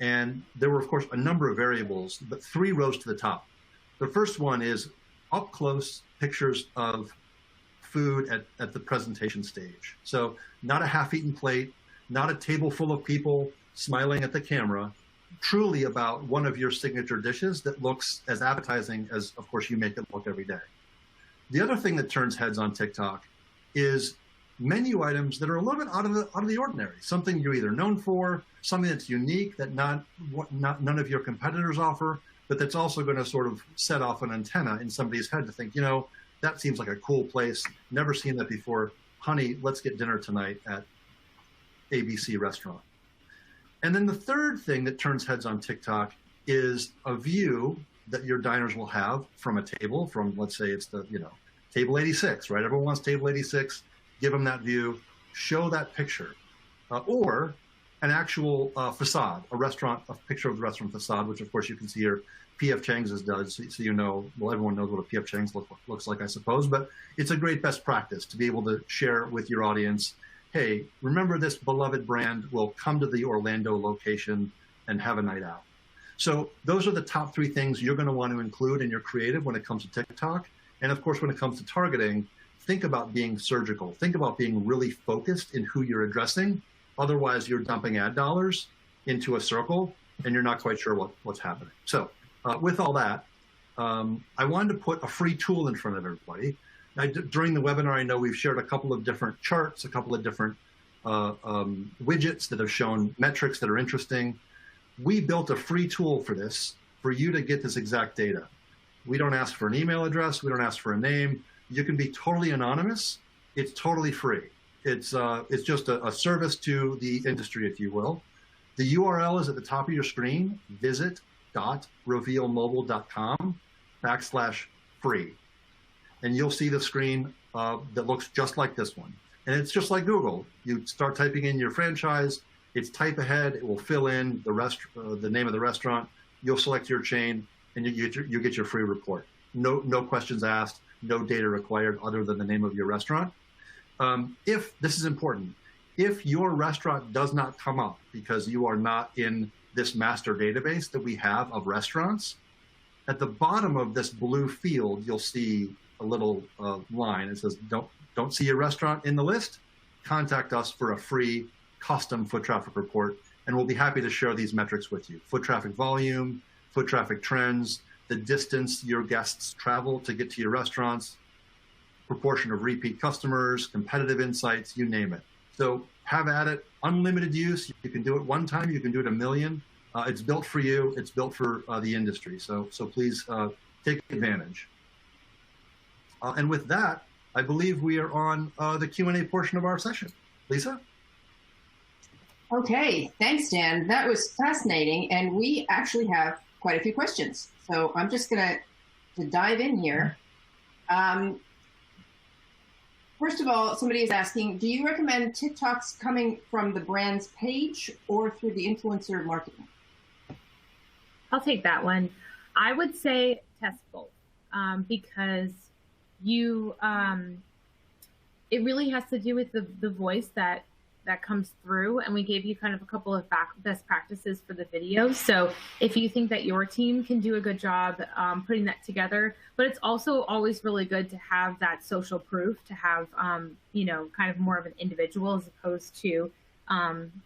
And there were, of course, a number of variables, but 3 rose to the top. The first one is up close pictures of food at the presentation stage. So not a half-eaten plate, not a table full of people smiling at the camera, truly about one of your signature dishes that looks as appetizing as, of course, you make it look every day. The other thing that turns heads on TikTok is menu items that are a little bit out of the ordinary, something you're either known for, something that's unique that none of your competitors offer, but that's also going to sort of set off an antenna in somebody's head to think, you know, that seems like a cool place, never seen that before. Honey, let's get dinner tonight at ABC restaurant. And then the third thing that turns heads on TikTok is a view that your diners will have from a table, from, let's say it's the, table 86, right? Everyone wants table 86. Give them that view, show that picture, or an actual facade, a picture of the restaurant facade, which of course you can see here, P.F. Chang's does, so you know, well, everyone knows what a P.F. Chang's looks like, I suppose, but it's a great best practice to be able to share with your audience, hey, remember this beloved brand, will come to the Orlando location and have a night out. So those are the top 3 things you're going to want to include in your creative when it comes to TikTok. And of course, when it comes to targeting, think about being surgical. Think about being really focused in who you're addressing. Otherwise, you're dumping ad dollars into a circle and you're not quite sure what's happening. So with all that, I wanted to put a free tool in front of everybody. During the webinar, I know we've shared a couple of different charts, a couple of different widgets that have shown metrics that are interesting. We built a free tool for this, for you to get this exact data. We don't ask for an email address. We don't ask for a name. You can be totally anonymous. It's totally free. It's just a service to the industry, if you will. The URL is at the top of your screen, visit.revealmobile.com/free. And you'll see the screen that looks just like this one. And it's just like Google. You start typing in your franchise, it's type ahead, it will fill in the name of the restaurant, you'll select your chain, and you get your free report. No questions asked, no data required other than the name of your restaurant. If, this is important, if your restaurant does not come up because you are not in this master database that we have of restaurants. At the bottom of this blue field, you'll see a little line. It says, don't see a restaurant in the list? Contact us for a free custom foot traffic report, and we'll be happy to share these metrics with you. Foot traffic volume, foot traffic trends, the distance your guests travel to get to your restaurants, proportion of repeat customers, competitive insights, you name it. So have at it, unlimited use. You can do it one time, you can do it a million. It's built for you, it's built for the industry. So please take advantage. And with that, I believe we are on the Q&A portion of our session. Lisa? Okay, thanks, Dan. That was fascinating, and we actually have quite a few questions. So I'm just going to dive in here. First of all, somebody is asking, do you recommend TikToks coming from the brand's page or through the influencer marketing? I'll take that one. I would say test both because you, it really has to do with the voice that comes through, and we gave you kind of a couple of best practices for the videos. So if you think that your team can do a good job putting that together, but it's also always really good to have that social proof, to have, you know, kind of more of an individual as opposed to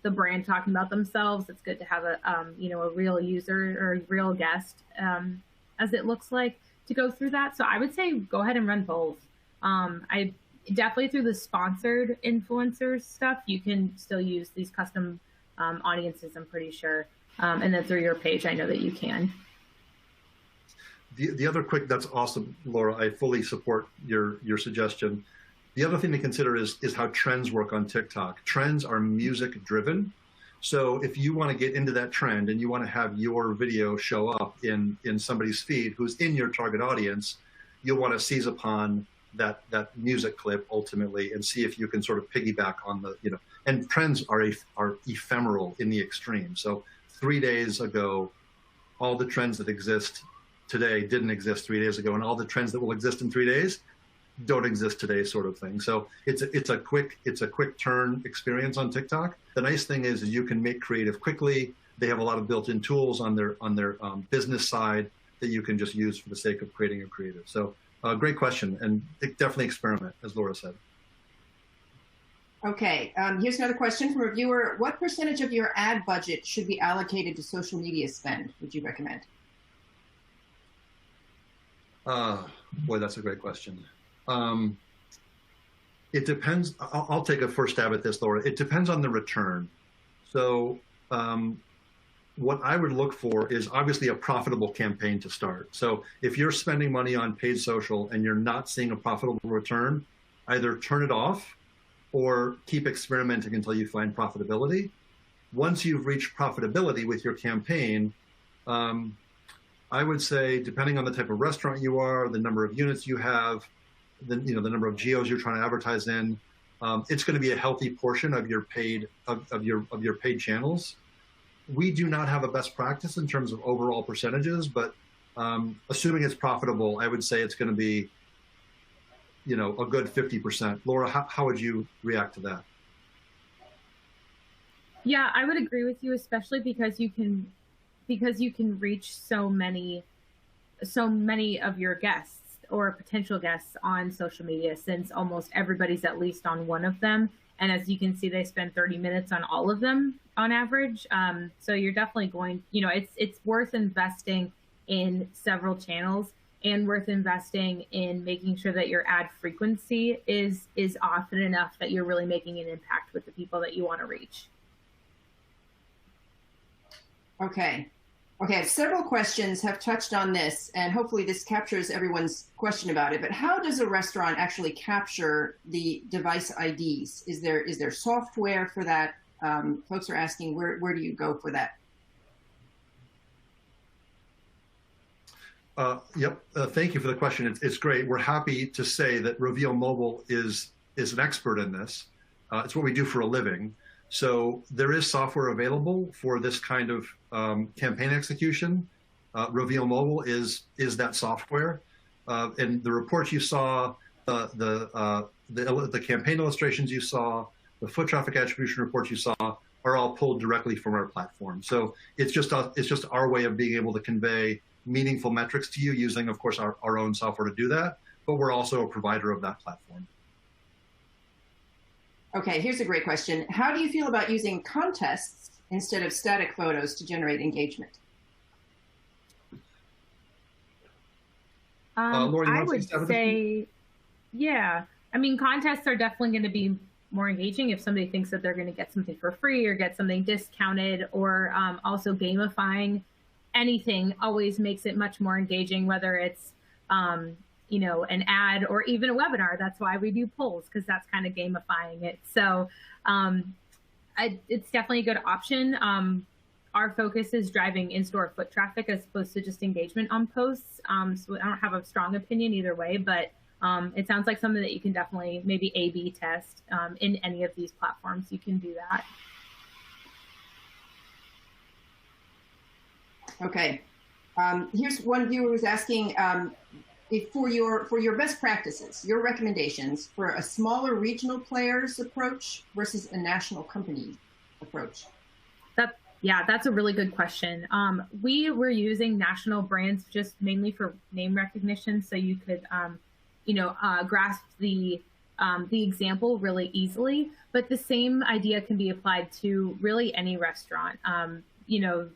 the brand talking about themselves. It's good to have a, you know, a real user or a real guest, as it looks like, to go through that. So I would say go ahead and run both. I definitely through the sponsored influencers stuff, you can still use these custom audiences, I'm pretty sure. And then through your page, I know that you can. The other quick, that's awesome, Laura. I fully support your suggestion. The other thing to consider is how trends work on TikTok. Trends are music driven. So if you want to get into that trend and you want to have your video show up in somebody's feed who's in your target audience, you'll want to seize upon that music clip ultimately and see if you can sort of piggyback on the, you know, and trends are ephemeral in the extreme. So 3 days ago, all the trends that exist today didn't exist 3 days ago, and all the trends that will exist in 3 days don't exist today, sort of thing. So it's a quick turn experience on TikTok. The nice thing is you can make creative quickly. They have a lot of built-in tools on their business side that you can just use for the sake of creating a creative. So great question, and definitely experiment, as Laura said. Okay, here's another question from a viewer. What percentage of your ad budget should be allocated to social media spend, would you recommend? Boy, that's a great question. It depends. I'll take a first stab at this, Laura. It depends on the return. So what I would look for is obviously a profitable campaign to start. So if you're spending money on paid social and you're not seeing a profitable return, either turn it off or keep experimenting until you find profitability. Once you've reached profitability with your campaign, I would say, depending on the type of restaurant you are, the number of units you have, the number of geos you're trying to advertise in, it's going to be a healthy portion of your paid of your paid channels. We do not have a best practice in terms of overall percentages, but assuming it's profitable, I would say it's going to be, you know, a good 50%. Laura, how would you react to that? Yeah, I would agree with you, especially because you can reach so many of your guests or potential guests on social media, since almost everybody's at least on one of them. And as you can see, they spend 30 minutes on all of them on average. So you're definitely going, you know, it's worth investing in several channels and worth investing in making sure that your ad frequency is often enough that you're really making an impact with the people that you want to reach. Okay. Several questions have touched on this, and hopefully this captures everyone's question about it. But how does a restaurant actually capture the device IDs? Is there software for that? Folks are asking, where do you go for that? Yep. Thank you for the question. It's great. We're happy to say that Reveal Mobile is an expert in this. It's what we do for a living. So there is software available for this kind of campaign execution. Reveal Mobile is that software. And the reports you saw, the campaign illustrations you saw, the foot traffic attribution reports you saw are all pulled directly from our platform. So it's just our way of being able to convey meaningful metrics to you using, of course, our own software to do that, but we're also a provider of that platform. Okay, here's a great question. How do you feel about using contests instead of static photos to generate engagement? Lauren, I would say, yeah. I mean, contests are definitely going to be more engaging if somebody thinks that they're going to get something for free or get something discounted, or also gamifying anything always makes it much more engaging, whether it's, you know, an ad or even a webinar. That's why we do polls, because that's kind of gamifying it. So it's definitely a good option. Our focus is driving in-store foot traffic as opposed to just engagement on posts. So I don't have a strong opinion either way, but it sounds like something that you can definitely maybe A/B test in any of these platforms. You can do that. Okay. Here's one viewer who's asking for your best practices, your recommendations for a smaller regional players approach versus a national company approach. Yeah, that's a really good question. We were using national brands just mainly for name recognition, so you could, you know, grasp the example really easily. But the same idea can be applied to really any restaurant, you know,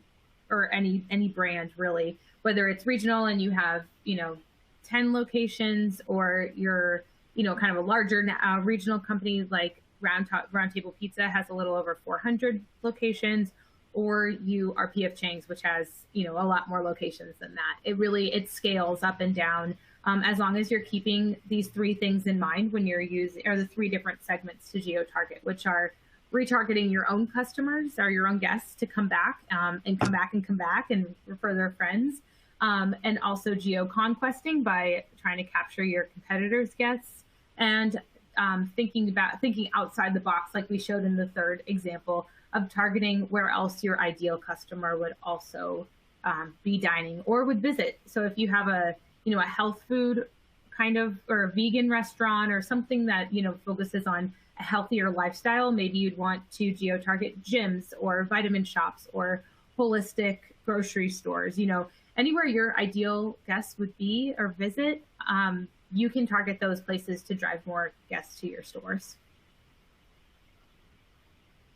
or any brand really, whether it's regional and you have, you know, 10 locations, or you're, you know, kind of a larger regional company like Round Table Pizza has a little over 400 locations, or you are P.F. Chang's, which has, you know, a lot more locations than that. It scales up and down as long as you're keeping these three things in mind when you're using, or the three different segments to geo-target, which are retargeting your own customers or your own guests to come back and come back and refer their friends, and also geo-conquesting by trying to capture your competitors' guests, and thinking outside the box, like we showed in the third example, of targeting where else your ideal customer would also be dining or would visit. So if you have a health food kind of, or a vegan restaurant or something that, you know, focuses on a healthier lifestyle, maybe you'd want to geo-target gyms or vitamin shops or holistic grocery stores. You know, anywhere your ideal guests would be or visit, you can target those places to drive more guests to your stores.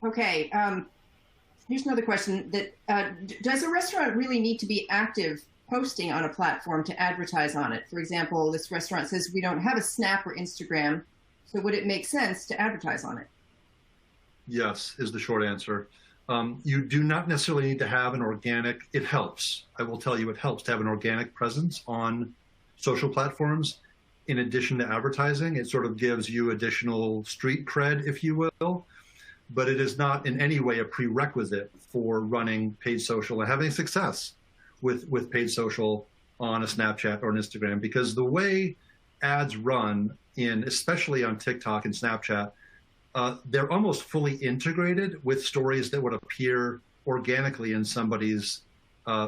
Okay, here's another question. That does a restaurant really need to be active posting on a platform to advertise on it? For example, this restaurant says we don't have a Snap or Instagram, so would it make sense to advertise on it? Yes, is the short answer. You do not necessarily need to have an organic, it helps. I will tell you, it helps to have an organic presence on social platforms. In addition to advertising, it sort of gives you additional street cred, if you will, but it is not in any way a prerequisite for running paid social and having success with paid social on a Snapchat or an Instagram, because the way ads run especially on TikTok and Snapchat, they're almost fully integrated with stories that would appear organically in somebody's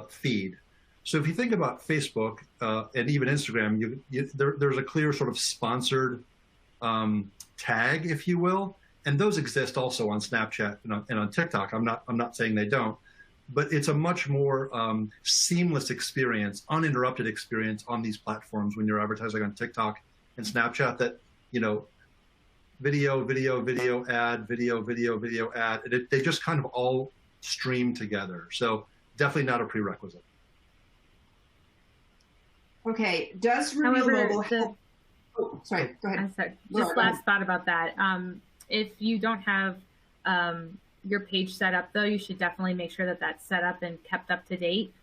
feed. So if you think about Facebook and even Instagram, there's a clear sort of sponsored tag, if you will, and those exist also on Snapchat and on TikTok. I'm not saying they don't, but it's a much more seamless experience, uninterrupted experience on these platforms when you're advertising on TikTok and Snapchat. That, you know, video ad, video ad. They just kind of all stream together. So definitely not a prerequisite. Okay. Does Reveal Mobile help? Oh, sorry. Go ahead. I'm sorry. Just last thought about that. If you don't have your page set up, though, you should definitely make sure that that's set up and kept up to date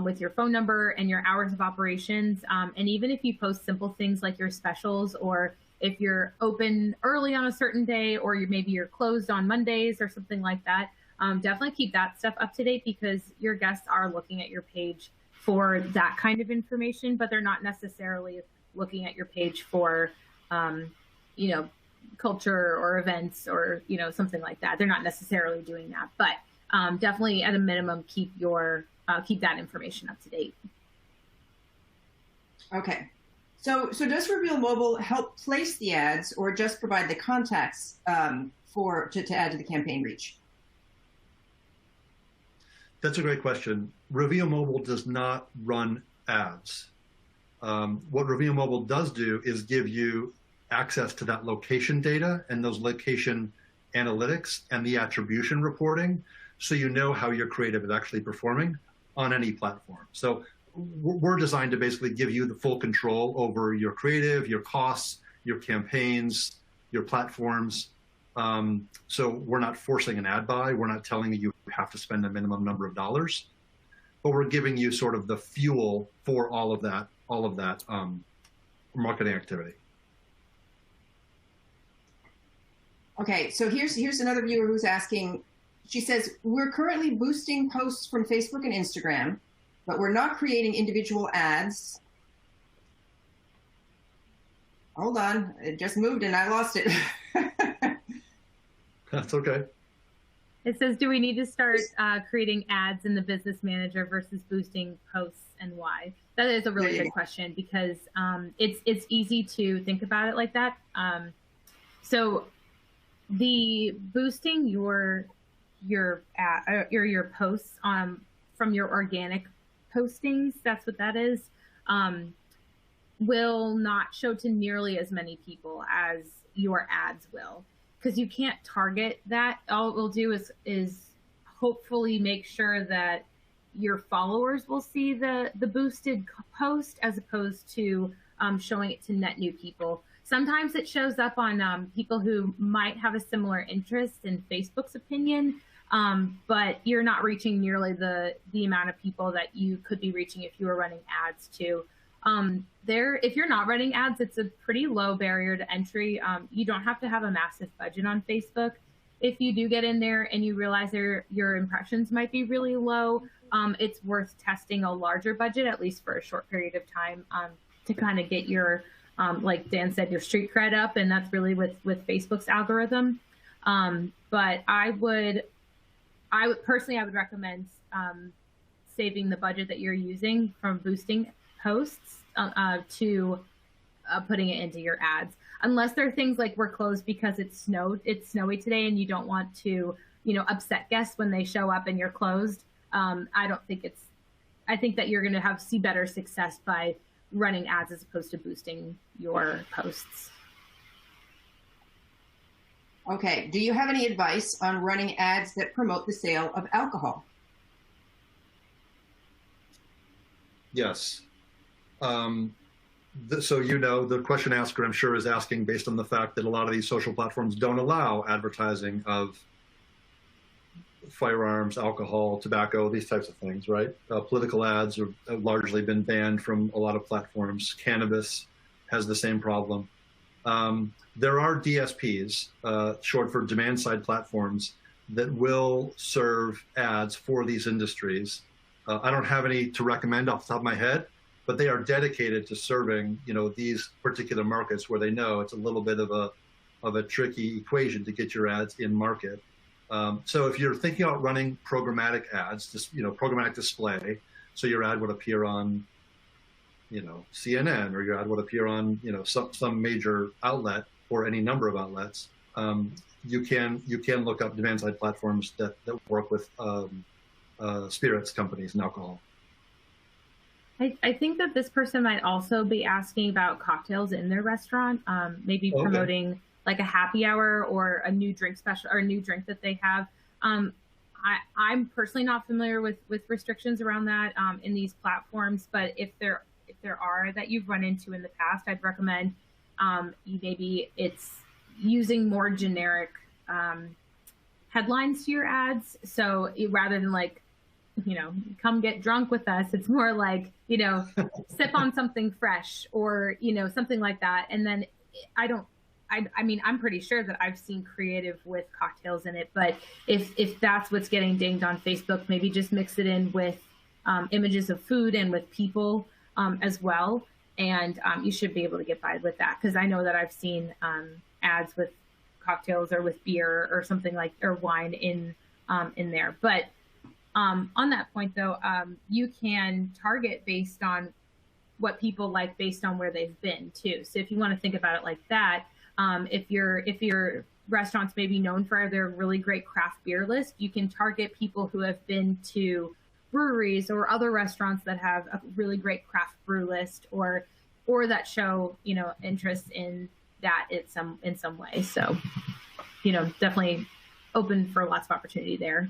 with your phone number and your hours of operations. And even if you post simple things like your specials, or if you're open early on a certain day, or maybe you're closed on Mondays or something like that, definitely keep that stuff up to date, because your guests are looking at your page for that kind of information, but they're not necessarily looking at your page for, you know, culture or events or, you know, something like that. They're not necessarily doing that, but definitely at a minimum, keep that information up to date. Okay. So does Reveal Mobile help place the ads, or just provide the contacts to add to the campaign reach? That's a great question. Reveal Mobile does not run ads. What Reveal Mobile does do is give you access to that location data and those location analytics and the attribution reporting, so you know how your creative is actually performing on any platform. So we're designed to basically give you the full control over your creative, your costs, your campaigns, your platforms. So we're not forcing an ad buy. We're not telling you have to spend a minimum number of dollars, but we're giving you sort of the fuel for all of that marketing activity. Okay, so here's another viewer who's asking. She says, we're currently boosting posts from Facebook and Instagram, but we're not creating individual ads. Hold on, it just moved and I lost it. That's okay. It says, do we need to start creating ads in the Business Manager versus boosting posts, and why? That is a really good question, because it's easy to think about it like that. So the boosting your ad, or your posts from your organic postings, that's what that is, will not show to nearly as many people as your ads will, because you can't target that. All it will do is hopefully make sure that your followers will see the boosted post, as opposed to showing it to net new people. Sometimes it shows up on people who might have a similar interest in Facebook's opinion, but you're not reaching nearly the amount of people that you could be reaching if you were running ads too. If you're not running ads, it's a pretty low barrier to entry. You don't have to have a massive budget on Facebook. If you do get in there and you realize your impressions might be really low, it's worth testing a larger budget, at least for a short period of time, to kind of get your, like Dan said, your street cred up, and that's really with Facebook's algorithm. But I would personally recommend saving the budget that you're using from boosting posts to putting it into your ads, unless there are things like we're closed because it's snowy today, and you don't want to, upset guests when they show up and you're closed. I think that you're going to see better success by running ads as opposed to boosting your posts. Okay. Do you have any advice on running ads that promote the sale of alcohol? Yes. So the question asker, I'm sure, is asking based on the fact that a lot of these social platforms don't allow advertising of firearms, alcohol, tobacco, these types of things, right? Political ads have largely been banned from a lot of platforms. Cannabis has the same problem. There are DSPs, short for demand-side platforms, that will serve ads for these industries. I don't have any to recommend off the top of my head, but they are dedicated to serving, these particular markets where they know it's a little bit of a tricky equation to get your ads in market. So if you're thinking about running programmatic ads, just, programmatic display, so your ad would appear on, CNN, or your ad would appear on, some major outlet or any number of outlets, you can look up demand-side platforms that work with spirits companies and alcohol. I think that this person might also be asking about cocktails in their restaurant, maybe promoting like a happy hour or a new drink special or a new drink that they have. I'm personally not familiar with restrictions around that in these platforms, but if there are that you've run into in the past, I'd recommend maybe it's using more generic headlines to your ads. So rather than like, come get drunk with us, it's more like, sip on something fresh, or, something like that. And then I'm pretty sure that I've seen creative with cocktails in it, but if that's what's getting dinged on Facebook, maybe just mix it in with images of food and with people as well. And you should be able to get by with that, because I know that I've seen ads with cocktails or with beer or something like, or wine in there. But on that point though, you can target based on what people like based on where they've been too. So if you want to think about it like that, if you're restaurants may be known for their really great craft beer list. You can target people who have been to breweries or other restaurants that have a really great craft brew list, or that show, you know, interest in that in some way. So, you know, definitely open for lots of opportunity there.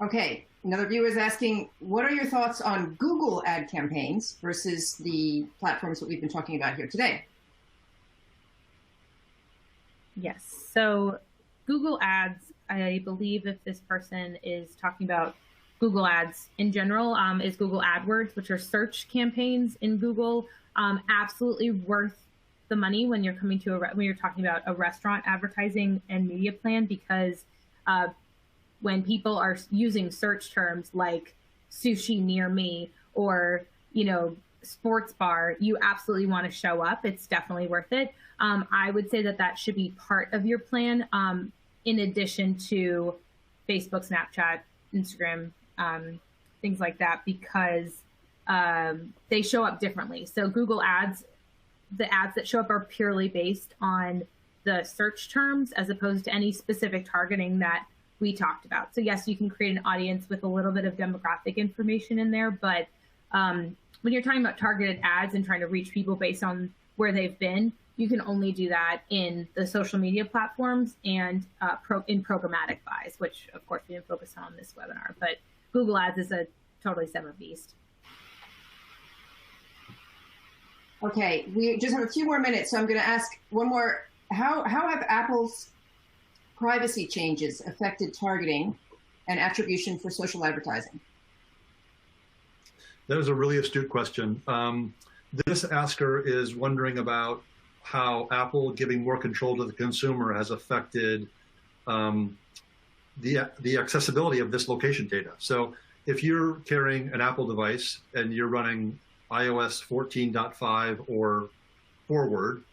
Okay, another viewer is asking, what are your thoughts on Google ad campaigns versus the platforms that we've been talking about here today? Yes, so Google Ads, I believe if this person is talking about Google Ads in general, is Google AdWords, which are search campaigns in Google, absolutely worth the money when you're coming to when you're talking about a restaurant advertising and media plan, because when people are using search terms like sushi near me or, you know, sports bar, you absolutely want to show up. It's definitely worth it. I would say that should be part of your plan, in addition to Facebook, Snapchat, Instagram, things like that, because they show up differently. So Google Ads, the ads that show up are purely based on the search terms as opposed to any specific targeting that we talked about. So yes, you can create an audience with a little bit of demographic information in there, but when you're talking about targeted ads and trying to reach people based on where they've been, you can only do that in the social media platforms and in programmatic buys, which of course we didn't focus on this webinar, but Google Ads is a totally separate beast. Okay, we just have a few more minutes, so I'm going to ask one more. How have Apple's privacy changes affected targeting and attribution for social advertising? That is a really astute question. This asker is wondering about how Apple giving more control to the consumer has affected the accessibility of this location data. So if you're carrying an Apple device and you're running iOS 14.5 or forward,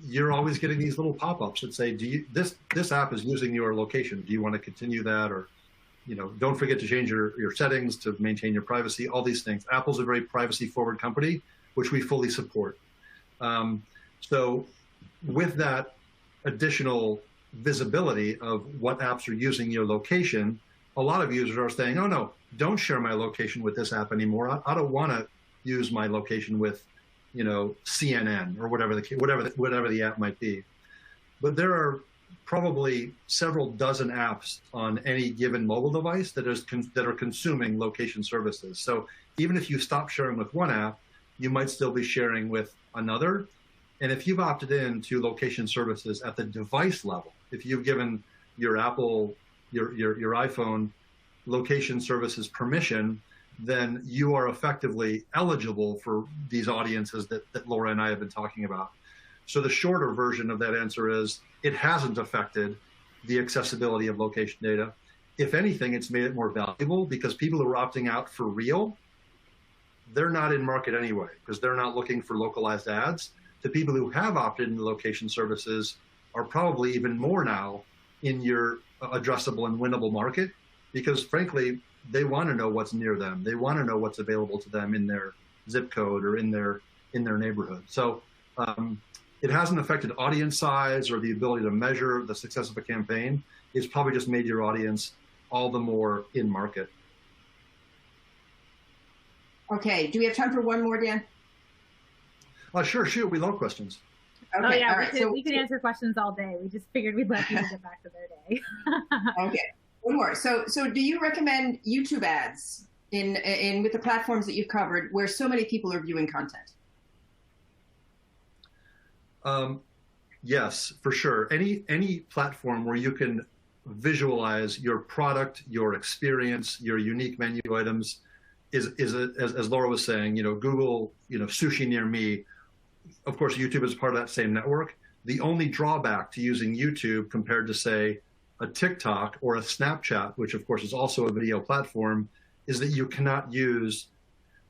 you're always getting these little pop-ups that say, this app is using your location. Do you want to continue that? Or, you know, don't forget to change your settings to maintain your privacy, all these things. Apple's a very privacy-forward company, which we fully support. So with that additional visibility of what apps are using your location, a lot of users are saying, oh no, don't share my location with this app anymore. I don't want to use my location with, you know, CNN or whatever the app might be. But there are probably several dozen apps on any given mobile device that are consuming location services. So even if you stop sharing with one app, you might still be sharing with another. And if you've opted in to location services at the device level, if you've given your Apple, your iPhone location services permission, then you are effectively eligible for these audiences that Laura and I have been talking about. So the shorter version of that answer is it hasn't affected the accessibility of location data. If anything, it's made it more valuable because people who are opting out for real, they're not in market anyway because they're not looking for localized ads. The people who have opted into location services are probably even more now in your addressable and winnable market because frankly, they want to know what's near them. They want to know what's available to them in their zip code or in their neighborhood. So it hasn't affected audience size or the ability to measure the success of a campaign. It's probably just made your audience all the more in market. Okay, do we have time for one more, Dan? Sure, shoot, we love questions. Okay, oh yeah, all right. we could answer questions all day. We just figured we'd let people get back to their day. Okay, one more. So do you recommend YouTube ads in with the platforms that you've covered where so many people are viewing content? Yes, for sure. Any platform where you can visualize your product, your experience, your unique menu items is as Laura was saying, you know, Google, you know, sushi near me. Of course, YouTube is part of that same network. The only drawback to using YouTube compared to, say, a TikTok or a Snapchat, which of course is also a video platform, is that you cannot use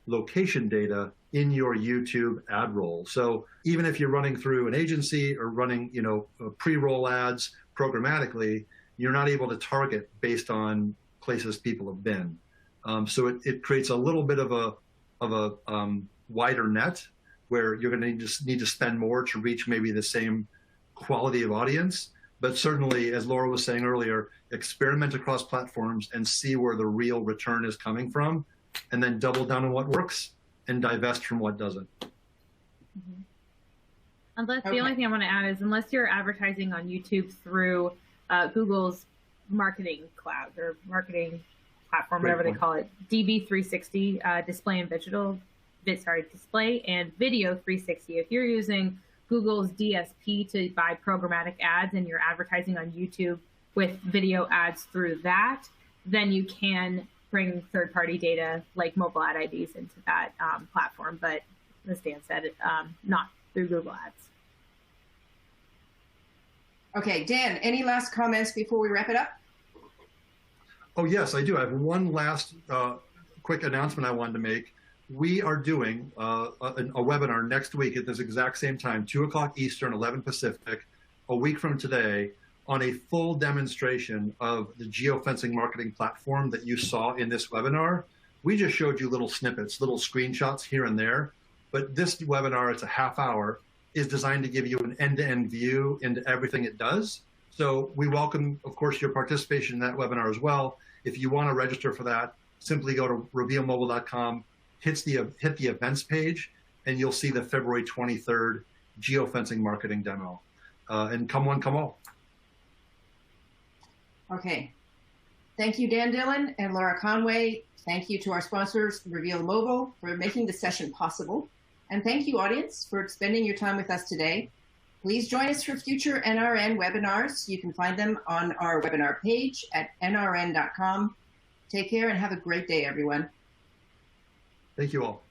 location data in your YouTube ad roll. So even if you're running through an agency or running, you know, pre-roll ads programmatically, you're not able to target based on places people have been. So it creates a little bit of a wider net where you're going to need to spend more to reach maybe the same quality of audience, but certainly, as Laura was saying earlier, experiment across platforms and see where the real return is coming from, and then double down on what works and divest from what doesn't. Mm-hmm. The only thing I want to add is, unless you're advertising on YouTube through Google's marketing cloud or marketing platform, whatever they call it, DV360, display and display and video 360. If you're using Google's DSP to buy programmatic ads and you're advertising on YouTube with video ads through that, then you can bring third-party data like mobile ad IDs into that platform. But as Dan said, not through Google Ads. Okay, Dan, any last comments before we wrap it up? Oh, yes, I do. I have one last quick announcement I wanted to make. We are doing a webinar next week at this exact same time, 2 o'clock Eastern, 11 Pacific, a week from today, on a full demonstration of the geofencing marketing platform that you saw in this webinar. We just showed you little snippets, little screenshots here and there, but this webinar, it's a half hour, is designed to give you an end-to-end view into everything it does. So we welcome, of course, your participation in that webinar as well. If you want to register for that, simply go to revealmobile.com, hit the events page, and you'll see the February 23rd geofencing marketing demo. And come one, come all. Okay. Thank you, Dan Dillon and Laura Conway. Thank you to our sponsors, Reveal Mobile, for making this session possible. And thank you, audience, for spending your time with us today. Please join us for future NRN webinars. You can find them on our webinar page at nrn.com. Take care and have a great day, everyone. Thank you all.